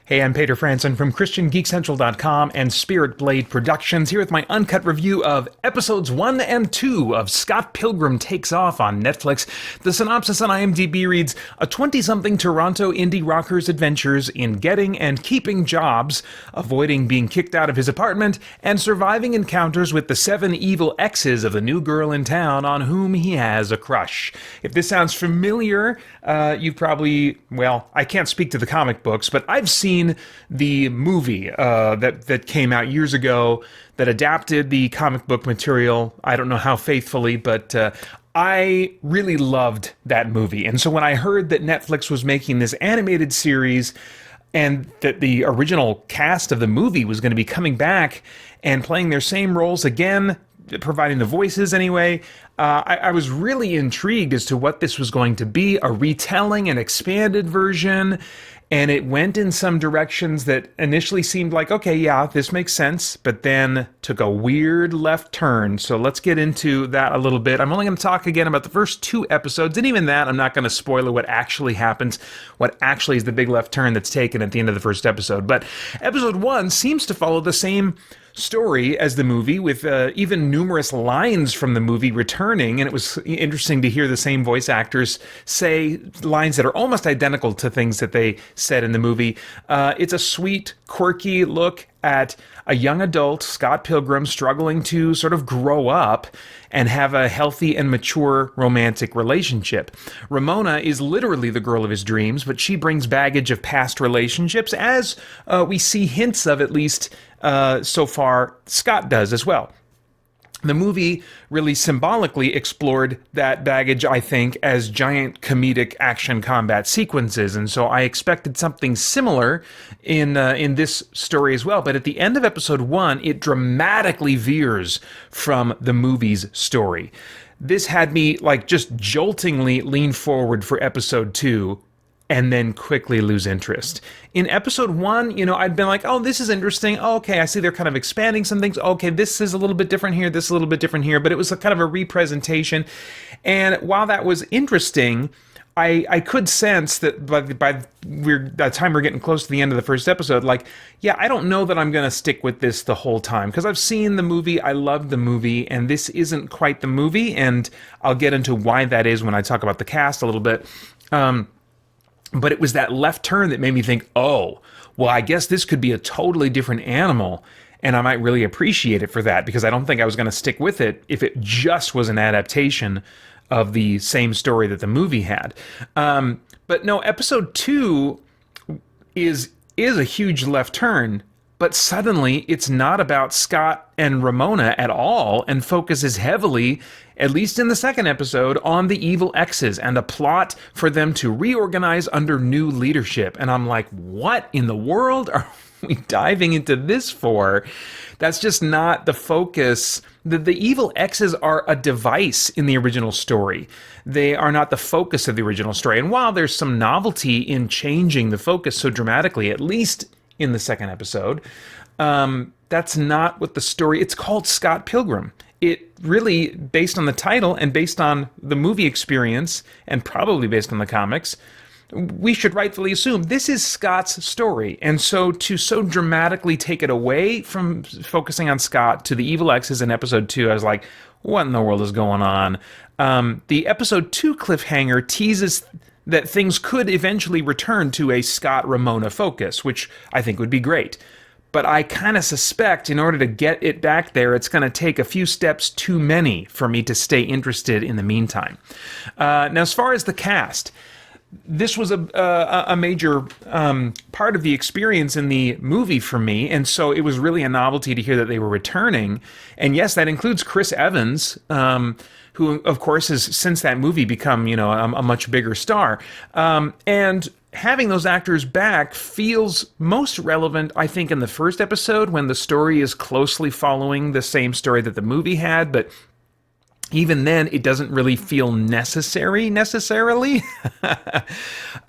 Hey, I'm Peter Franson from christiangeekcentral.com and Spirit Blade Productions, here with my uncut review of episodes 1 and 2 of Scott Pilgrim Takes Off on Netflix. The synopsis on IMDb reads, a 20-something Toronto indie rocker's adventures in getting and keeping jobs, avoiding being kicked out of his apartment, and surviving encounters with the 7 evil exes of the new girl in town on whom he has a crush. If this sounds familiar, you've probably, well, I can't speak to the comic books, but I've seen the movie that came out years ago that adapted the comic book material. I don't know how faithfully, but I really loved that movie. And so when I heard that Netflix was making this animated series and that the original cast of the movie was going to be coming back and playing their same roles again, providing the voices anyway, I was really intrigued as to what this was going to be, a retelling, an expanded version. And it went in some directions that initially seemed like, okay, yeah, this makes sense, but then took a weird left turn. So let's get into that a little bit. I'm only going to talk again about the first 2 episodes, and even that, I'm not going to spoil what actually happens, what actually is the big left turn that's taken at the end of the first episode. But episode 1 seems to follow the same story as the movie, with even numerous lines from the movie returning, and it was interesting to hear the same voice actors say lines that are almost identical to things that they said in the movie. It's a sweet, quirky look at a young adult, Scott Pilgrim, struggling to sort of grow up and have a healthy and mature romantic relationship. Ramona is literally the girl of his dreams, but she brings baggage of past relationships, as we see hints of, at least so far, Scott does as well. The movie really symbolically explored that baggage, I think, as giant comedic action combat sequences, and so I expected something similar in this story as well. But at the end of episode 1, it dramatically veers from the movie's story. This had me just joltingly lean forward for episode 2, and then quickly lose interest. In episode 1, I'd been like, oh, this is interesting. Oh, okay, I see they're kind of expanding some things. Okay, this is a little bit different here, this is a little bit different here, but it was a kind of a representation. And while that was interesting, I could sense that by the time we're getting close to the end of the first episode, I don't know that I'm going to stick with this the whole time, because I've seen the movie, I loved the movie, and this isn't quite the movie, and I'll get into why that is when I talk about the cast a little bit. But it was that left turn that made me think, oh, well, I guess this could be a totally different animal, and I might really appreciate it for that, because I don't think I was going to stick with it if it just was an adaptation of the same story that the movie had. But no, episode 2 is a huge left turn, but suddenly it's not about Scott and Ramona at all, and focuses heavily, at least in the second episode, on the evil exes and a plot for them to reorganize under new leadership. And I'm like, what in the world are we diving into this for? That's just not the focus. The evil exes are a device in the original story. They are not the focus of the original story. And while there's some novelty in changing the focus so dramatically, at least in the second episode, that's not what the story. It's called Scott Pilgrim. It really, based on the title and based on the movie experience, and probably based on the comics, we should rightfully assume this is Scott's story. And so to so dramatically take it away from focusing on Scott to the evil exes in episode 2, I was like, what in the world is going on? The episode 2 cliffhanger teases that things could eventually return to a Scott-Ramona focus, which I think would be great. But I kind of suspect in order to get it back there, it's going to take a few steps too many for me to stay interested in the meantime. Now, as far as the cast, this was a major part of the experience in the movie for me, and so it was really a novelty to hear that they were returning. And yes, that includes Chris Evans, who, of course, has since that movie become, a much bigger star. And having those actors back feels most relevant, I think, in the first episode, when the story is closely following the same story that the movie had, but even then, it doesn't really feel necessarily.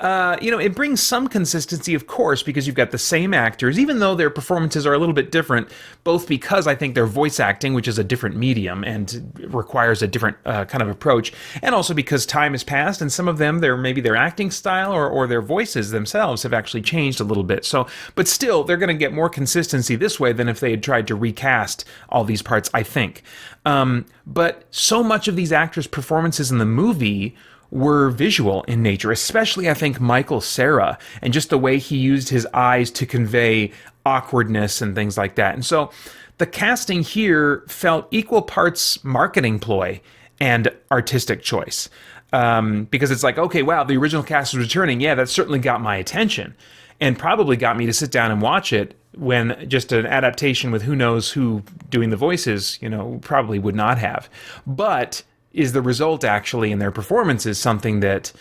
It brings some consistency, of course, because you've got the same actors, even though their performances are a little bit different, both because I think they're voice acting, which is a different medium and requires a different kind of approach, and also because time has passed, and some of them, maybe their acting style or their voices themselves have actually changed a little bit. So, but still, they're going to get more consistency this way than if they had tried to recast all these parts, I think. But so much of these actors' performances in the movie were visual in nature, especially, I think, Michael Cera, and just the way he used his eyes to convey awkwardness and things like that. And so the casting here felt equal parts marketing ploy and artistic choice. Because it's like, okay, wow, the original cast is returning. Yeah, that certainly got my attention and probably got me to sit down and watch it, when just an adaptation with who knows who doing the voices, probably would not have. But is the result actually in their performances something that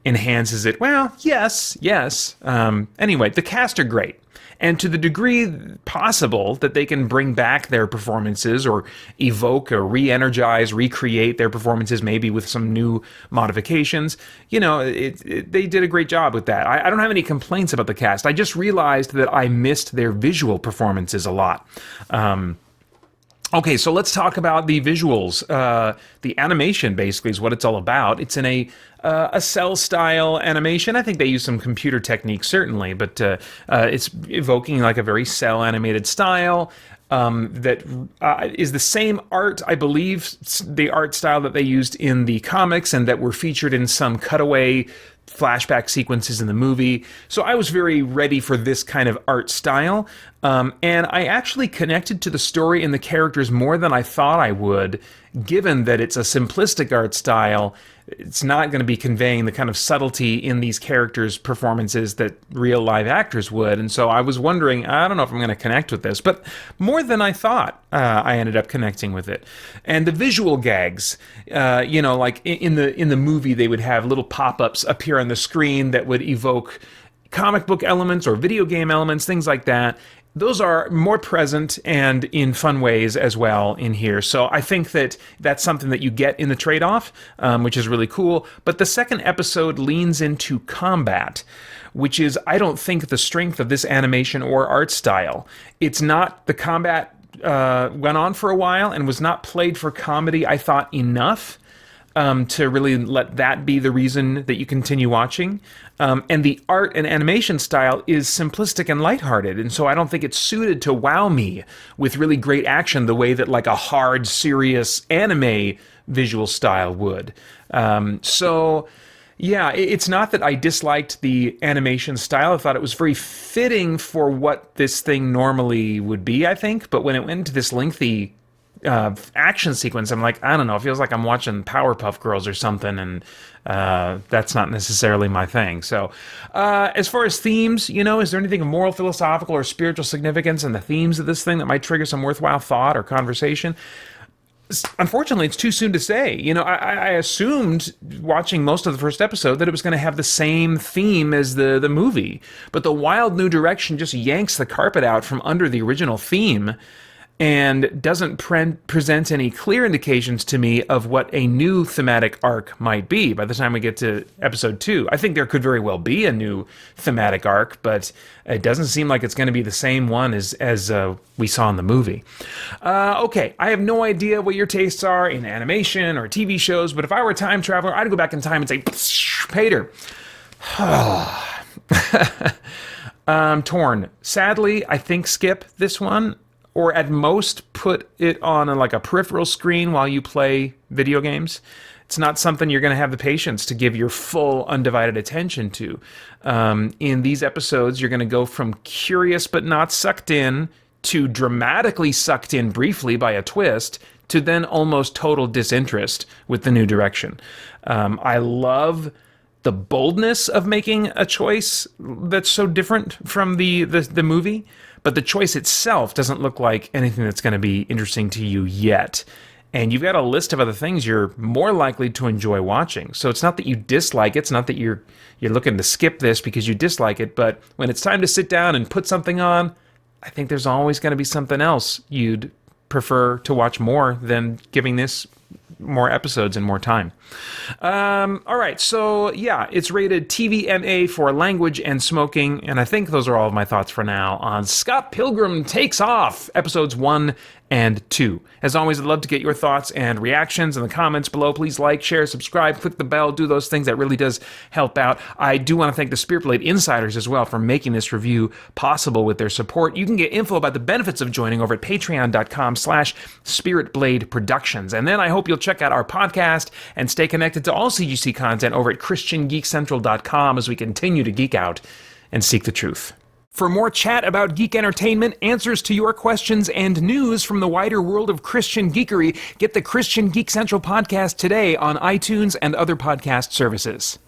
enhances it? Well, yes. Anyway, the cast are great. And to the degree possible that they can bring back their performances or evoke or re-energize, recreate their performances, maybe with some new modifications, they did a great job with that. I don't have any complaints about the cast. I just realized that I missed their visual performances a lot. Okay, so let's talk about the visuals. The animation basically is what it's all about. It's in a cell-style animation. I think they use some computer techniques, certainly, but it's evoking like a very cell-animated style that is the same art, I believe, the art style that they used in the comics and that were featured in some cutaway flashback sequences in the movie. So I was very ready for this kind of art style. And I actually connected to the story and the characters more than I thought I would, given that it's a simplistic art style. It's not going to be conveying the kind of subtlety in these characters' performances that real live actors would. And so I was wondering, I don't know if I'm going to connect with this, but more than I thought, I ended up connecting with it. And the visual gags, like in the movie, they would have little pop-ups appear on the screen that would evoke comic book elements or video game elements, things like that. Those are more present and in fun ways as well in here. So I think that that's something that you get in the trade-off, which is really cool. But the second episode leans into combat, which is, I don't think, the strength of this animation or art style. It's not, the combat went on for a while and was not played for comedy, I thought, enough to really let that be the reason that you continue watching. And the art and animation style is simplistic and lighthearted, and so I don't think it's suited to wow me with really great action the way that like a hard, serious anime visual style would. Yeah, it's not that I disliked the animation style. I thought it was very fitting for what this thing normally would be, I think, but when it went into this lengthy action sequence, I'm like, I don't know, it feels like I'm watching Powerpuff Girls or something, and that's not necessarily my thing. So as far as themes, is there anything of moral, philosophical, or spiritual significance in the themes of this thing that might trigger some worthwhile thought or conversation? Unfortunately, it's too soon to say. I assumed watching most of the first episode that it was going to have the same theme as the movie, but the wild new direction just yanks the carpet out from under the original theme and doesn't present any clear indications to me of what a new thematic arc might be by the time we get to episode 2. I think there could very well be a new thematic arc, but it doesn't seem like it's going to be the same one as we saw in the movie. Okay, I have no idea what your tastes are in animation or TV shows, but if I were a time traveler, I'd go back in time and say, Pater. Torn. Sadly, I think skip this one, or at most put it on a peripheral screen while you play video games. It's not something you're going to have the patience to give your full undivided attention to. In these episodes, you're going to go from curious but not sucked in to dramatically sucked in briefly by a twist to then almost total disinterest with the new direction. I love the boldness of making a choice that's so different from the movie, but the choice itself doesn't look like anything that's going to be interesting to you yet. And you've got a list of other things you're more likely to enjoy watching. So it's not that you dislike it, it's not that you're looking to skip this because you dislike it, but when it's time to sit down and put something on, I think there's always going to be something else you'd prefer to watch more than giving this more episodes and more time. All right, so yeah, it's rated TVMA for language and smoking, and I think those are all of my thoughts for now on Scott Pilgrim Takes Off, episodes 1 and 2. As always, I'd love to get your thoughts and reactions in the comments below. Please like, share, subscribe, click the bell, do those things. That really does help out. I do want to thank the Spirit Blade Insiders as well for making this review possible with their support. You can get info about the benefits of joining over at patreon.com/spiritbladeproductions. And then I hope you'll check out our podcast and stay connected to all CGC content over at christiangeekcentral.com as we continue to geek out and seek the truth. For more chat about geek entertainment, answers to your questions, and news from the wider world of Christian geekery, get the Christian Geek Central podcast today on iTunes and other podcast services.